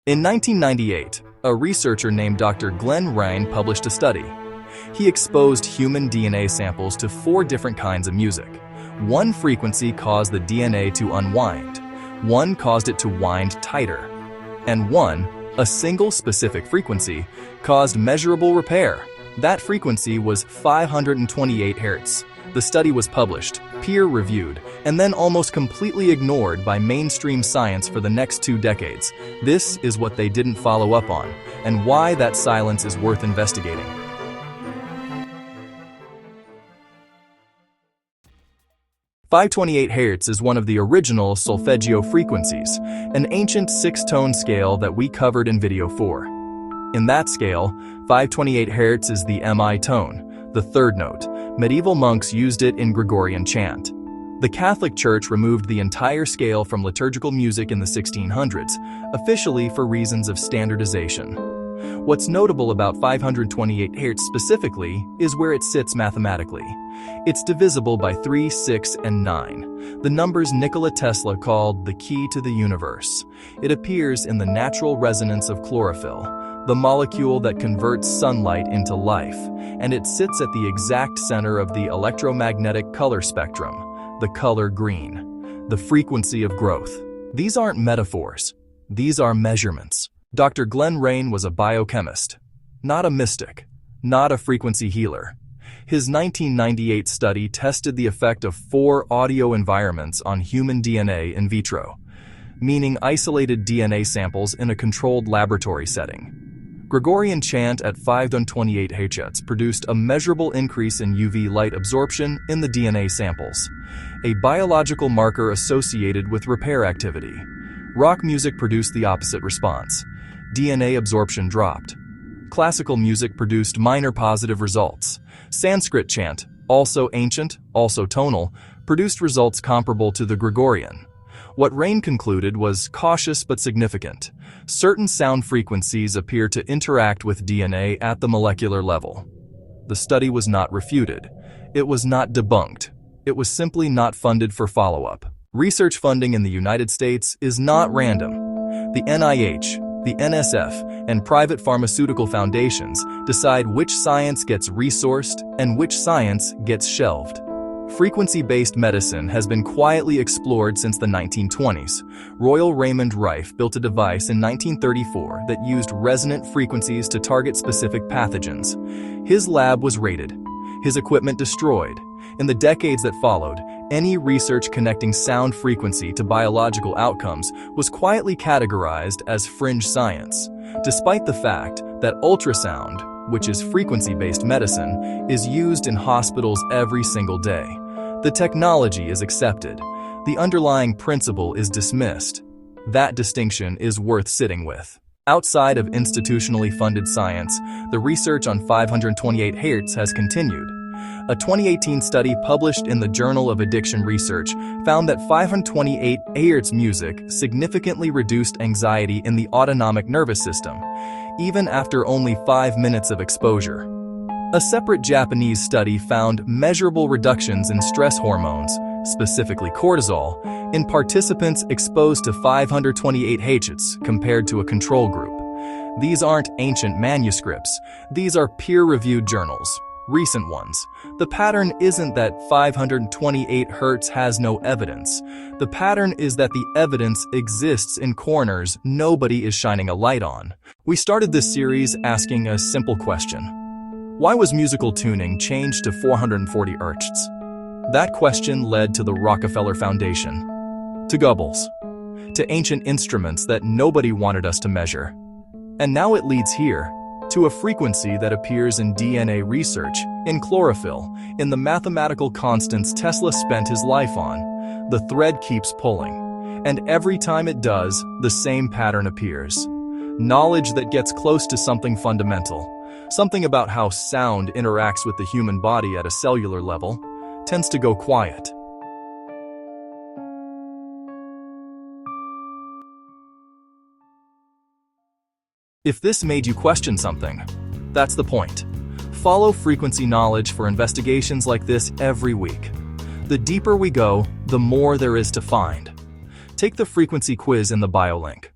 In 1998, a researcher named Dr. Glen Rein published a study. He exposed human DNA samples to 4 different kinds of music. One frequency caused the DNA to unwind, one caused it to wind tighter, and one, a single specific frequency, caused measurable repair. That frequency was 528 Hz. The study was published, peer-reviewed, and then almost completely ignored by mainstream science for the next 2 decades. This is what they didn't follow up on, and why that silence is worth investigating. .528 Hz is one of the original Solfeggio frequencies, an ancient 6-tone scale that we covered in video 4. In that scale, 528 Hz is the Mi tone, the 3rd note. Medieval monks used it in Gregorian chant. The Catholic Church removed the entire scale from liturgical music in the 1600s, officially for reasons of standardization. What's notable about 528 Hz specifically is where it sits mathematically. It's divisible by 3, 6, and 9, the numbers Nikola Tesla called the key to the universe. It appears in the natural resonance of chlorophyll, the molecule that converts sunlight into life, and it sits at the exact center of the electromagnetic color spectrum, the color green, the frequency of growth. These aren't metaphors, these are measurements. Dr. Glen Rein was a biochemist, not a mystic, not a frequency healer. His 1998 study tested the effect of 4 audio environments on human DNA in vitro, meaning isolated DNA samples in a controlled laboratory setting. Gregorian chant at 528 Hz produced a measurable increase in UV light absorption in the DNA samples, a biological marker associated with repair activity. Rock music produced the opposite response. DNA absorption dropped. Classical music produced minor positive results. Sanskrit chant, also ancient, also tonal, produced results comparable to the Gregorian. What Rein concluded was cautious but significant. Certain sound frequencies appear to interact with DNA at the molecular level. The study was not refuted. It was not debunked. It was simply not funded for follow-up. Research funding in the United States is not random. The NIH, the NSF, and private pharmaceutical foundations decide which science gets resourced and which science gets shelved. Frequency-based medicine has been quietly explored since the 1920s. Royal Raymond Rife built a device in 1934 that used resonant frequencies to target specific pathogens. His lab was raided, his equipment destroyed. In the decades that followed, any research connecting sound frequency to biological outcomes was quietly categorized as fringe science, despite the fact that ultrasound, which is frequency-based medicine, is used in hospitals every single day. The technology is accepted. The underlying principle is dismissed. That distinction is worth sitting with. Outside of institutionally funded science, the research on 528 Hz has continued. A 2018 study published in the Journal of Addiction Research found that 528 Hz music significantly reduced anxiety in the autonomic nervous system, even after only 5 minutes of exposure. A separate Japanese study found measurable reductions in stress hormones, specifically cortisol, in participants exposed to 528 Hz compared to a control group. These aren't ancient manuscripts, these are peer-reviewed journals. Recent ones. The pattern isn't that 528 Hz has no evidence. The pattern is that the evidence exists in corners nobody is shining a light on. We started this series asking a simple question. Why was musical tuning changed to 440 Hz? That question led to the Rockefeller Foundation, to Goebbels, to ancient instruments that nobody wanted us to measure. And now it leads here, to a frequency that appears in DNA research, in chlorophyll, in the mathematical constants Tesla spent his life on. The thread keeps pulling, and every time it does, the same pattern appears. Knowledge that gets close to something fundamental, something about how sound interacts with the human body at a cellular level, tends to go quiet. If this made you question something, that's the point. Follow frequency knowledge for investigations like this every week. The deeper we go, the more there is to find. Take the frequency quiz in the bio link.